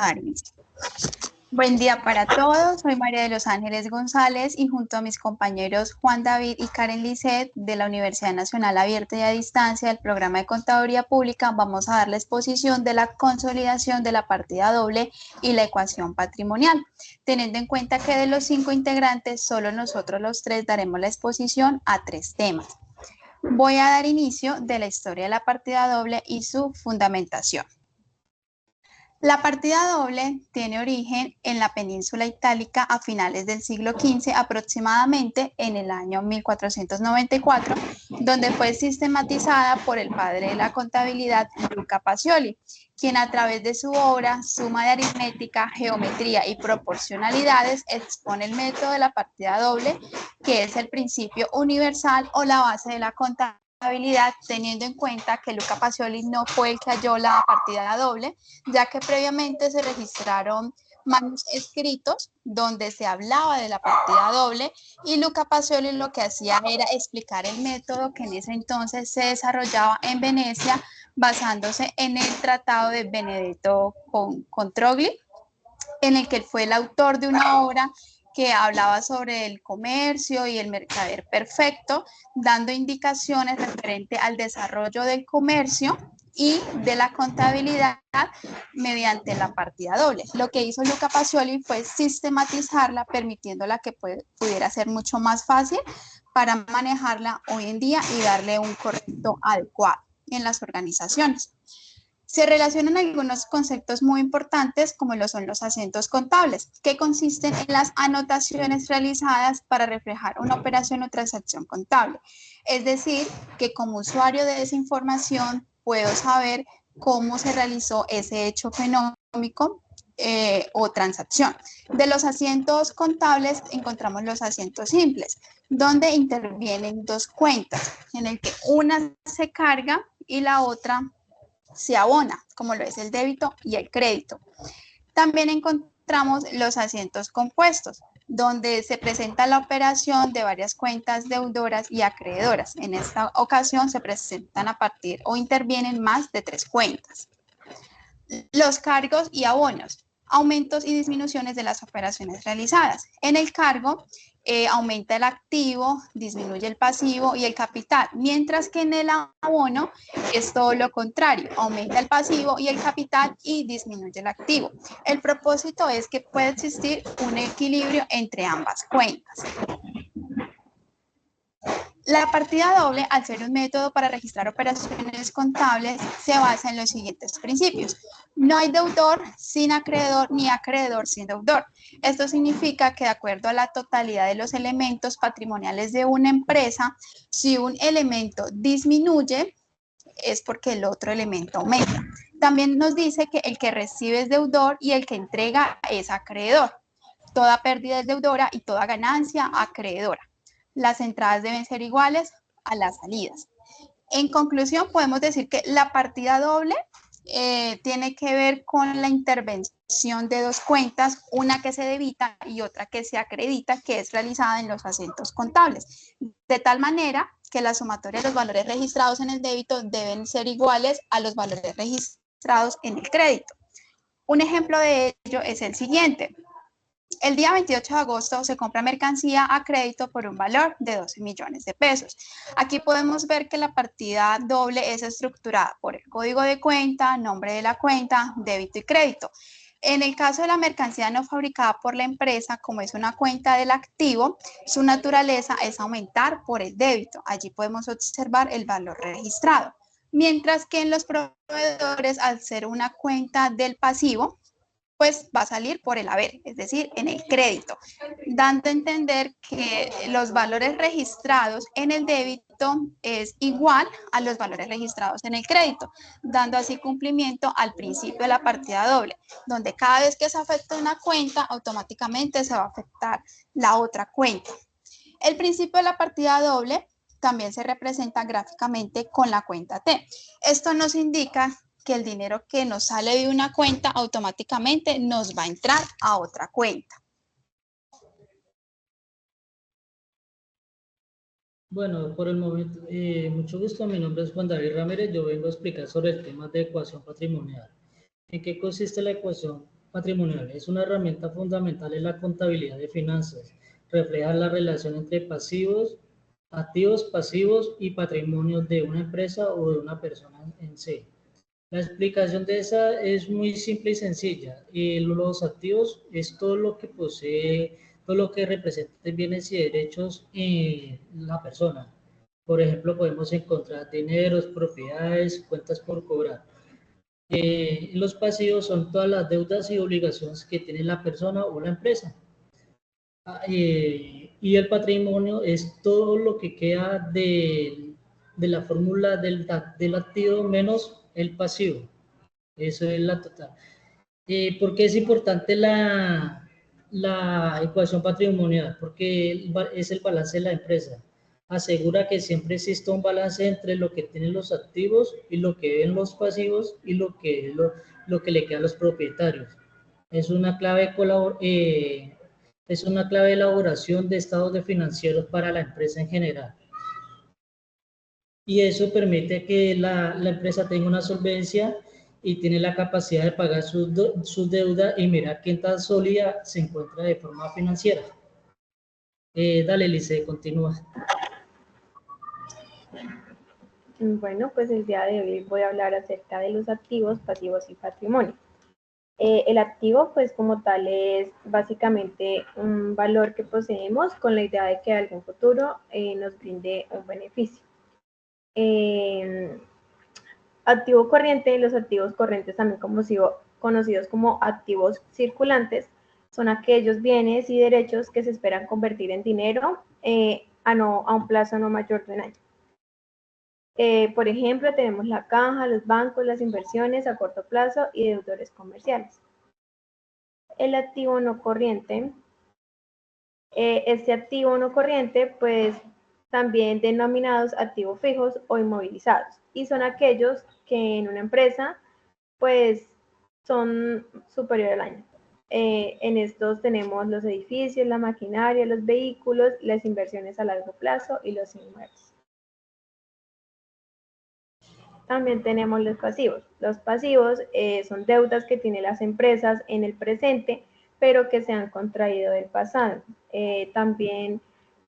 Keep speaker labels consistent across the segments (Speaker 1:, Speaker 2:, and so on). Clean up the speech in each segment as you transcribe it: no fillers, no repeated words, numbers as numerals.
Speaker 1: dar inicio. Buen día para todos, soy María de los Ángeles González y junto a mis compañeros Juan David y Karen Lisset de la Universidad Nacional Abierta y a Distancia del Programa de Contaduría Pública vamos a dar la exposición de la consolidación de la partida doble y la ecuación patrimonial, teniendo en cuenta que de los 5 integrantes, solo nosotros los 3 daremos la exposición a 3 temas. Voy a dar inicio de la historia de la partida doble y su fundamentación. La partida doble tiene origen en la península itálica a finales del siglo XV, aproximadamente en el año 1494, donde fue sistematizada por el padre de la contabilidad, Luca Pacioli, quien a través de su obra Suma de aritmética, geometría y proporcionalidades expone el método de la partida doble, que es el principio universal o la base de la contabilidad, teniendo en cuenta que Luca Pacioli no fue el que halló la partida doble, ya que previamente se registraron manuscritos donde se hablaba de la partida doble y Luca Pacioli lo que hacía era explicar el método que en ese entonces se desarrollaba en Venecia basándose en el tratado de Benedetto Controgli, en el que él fue el autor de una obra que hablaba sobre el comercio y el mercader perfecto, dando indicaciones referente al desarrollo del comercio y de la contabilidad mediante la partida doble. Lo que hizo Luca Pacioli fue sistematizarla, permitiéndola que pudiera ser mucho más fácil para manejarla hoy en día y darle un correcto adecuado en las organizaciones. Se relacionan algunos conceptos muy importantes como lo son los acentos contables, que consisten en las anotaciones realizadas para reflejar una operación o transacción contable. Es decir, que como usuario de esa información puedo saber cómo se realizó ese hecho económico o transacción. De los asientos contables encontramos los asientos simples, donde intervienen dos cuentas, en el que una se carga y la otra se abona, como lo es el débito y el crédito. También encontramos los asientos compuestos, donde se presenta la operación de varias cuentas deudoras y acreedoras. En esta ocasión se presentan a partir o intervienen más de 3 cuentas. Los cargos y abonos, aumentos y disminuciones de las operaciones realizadas. En el cargo aumenta el activo, disminuye el pasivo y el capital, mientras que en el abono es todo lo contrario, aumenta el pasivo y el capital y disminuye el activo. El propósito es que pueda existir un equilibrio entre ambas cuentas. La partida doble, al ser un método para registrar operaciones contables, se basa en los siguientes principios. No hay deudor sin acreedor ni acreedor sin deudor. Esto significa que de acuerdo a la totalidad de los elementos patrimoniales de una empresa, si un elemento disminuye, es porque el otro elemento aumenta. También nos dice que el que recibe es deudor y el que entrega es acreedor. Toda pérdida es deudora y toda ganancia acreedora. Las entradas deben ser iguales a las salidas. En conclusión, podemos decir que la partida doble tiene que ver con la intervención de dos cuentas, una que se debita y otra que se acredita, que es realizada en los asientos contables, de tal manera que la sumatoria de los valores registrados en el débito deben ser iguales a los valores registrados en el crédito. Un ejemplo de ello es el siguiente. El día 28 de agosto se compra mercancía a crédito por un valor de 12 millones de pesos. Aquí podemos ver que la partida doble es estructurada por el código de cuenta, nombre de la cuenta, débito y crédito. En el caso de la mercancía no fabricada por la empresa, como es una cuenta del activo, su naturaleza es aumentar por el débito. Allí podemos observar el valor registrado. Mientras que en los proveedores, al ser una cuenta del pasivo, pues va a salir por el haber, es decir, en el crédito, dando a entender que los valores registrados en el débito es igual a los valores registrados en el crédito, dando así cumplimiento al principio de la partida doble, donde cada vez que se afecta una cuenta, automáticamente se va a afectar la otra cuenta. El principio de la partida doble también se representa gráficamente con la cuenta T. Esto nos indica que el dinero que nos sale de una cuenta automáticamente nos va a entrar a otra cuenta.
Speaker 2: Bueno, por el momento, mucho gusto. Mi nombre es Juan David Ramírez. Yo vengo a explicar sobre el tema de ecuación patrimonial. ¿En qué consiste la ecuación patrimonial es una herramienta fundamental en la contabilidad de finanzas. Refleja la relación entre pasivos, activos, pasivos y patrimonios de una empresa o de una persona en sí. La explicación de esa es muy simple y sencilla. Los activos es todo lo que posee, todo lo que representa bienes y derechos en la persona. Por ejemplo, podemos encontrar dineros, propiedades, cuentas por cobrar. Los pasivos son todas las deudas y obligaciones que tiene la persona o la empresa. Y el patrimonio es todo lo que queda de la fórmula del activo menos el pasivo. Eso es la total. ¿Por qué es importante la ecuación patrimonial? Porque es el balance de la empresa. Asegura que siempre exista un balance entre lo que tienen los activos y lo que ven los pasivos y lo que le queda a los propietarios. Es una clave, es una clave de elaboración de estados de financieros para la empresa en general. Y eso permite que la empresa tenga una solvencia y tiene la capacidad de pagar sus deudas y mirar qué tan sólida se encuentra de forma financiera. Dale, Lice, continúa.
Speaker 3: Bueno, pues el día de hoy voy a hablar acerca de los activos, pasivos y patrimonio. El activo, pues como tal, es básicamente un valor que poseemos con la idea de que en algún futuro nos brinde un beneficio. Activo corriente, los activos corrientes también conocidos como activos circulantes, son aquellos bienes y derechos que se esperan convertir en dinero a un plazo no mayor de un año. Por ejemplo, tenemos la caja, los bancos, las inversiones a corto plazo y deudores comerciales. El activo no corriente, este activo no corriente, pues también denominados activos fijos o inmovilizados, y son aquellos que en una empresa, pues son superior al año. En estos tenemos los edificios, la maquinaria, los vehículos, las inversiones a largo plazo y los inmuebles. También tenemos los pasivos. Los pasivos son deudas que tienen las empresas en el presente, pero que se han contraído del pasado. También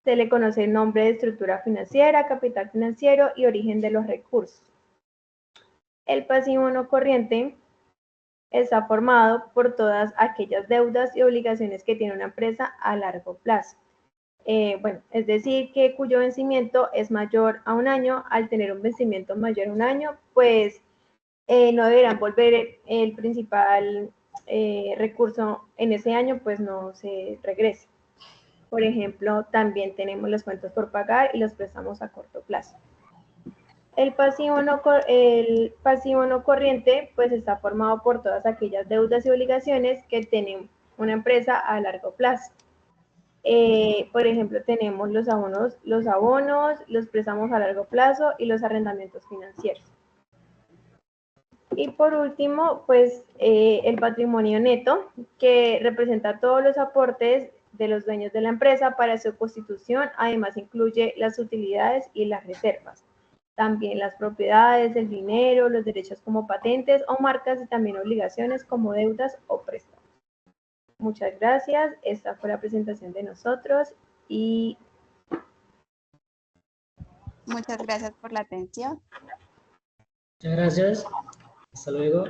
Speaker 3: se le conoce el nombre de estructura financiera, capital financiero y origen de los recursos. El pasivo no corriente está formado por todas aquellas deudas y obligaciones que tiene una empresa a largo plazo. Bueno, es decir, que cuyo vencimiento es mayor a un año. Al tener un vencimiento mayor a un año, pues no deberán volver el principal recurso en ese año, pues no se regrese. Por ejemplo, también tenemos los cuentos por pagar y los préstamos a corto plazo. El pasivo no corriente, pues está formado por todas aquellas deudas y obligaciones que tiene una empresa a largo plazo. Por ejemplo, tenemos los abonos, los préstamos a largo plazo y los arrendamientos financieros. Y por último, pues el patrimonio neto, que representa todos los aportes de los dueños de la empresa para su constitución. Además, incluye las utilidades y las reservas. También las propiedades, el dinero, los derechos como patentes o marcas y también obligaciones como deudas o préstamos. Muchas gracias. Esta fue la presentación de nosotros y
Speaker 1: Muchas gracias por la atención.
Speaker 2: Muchas gracias. Hasta luego.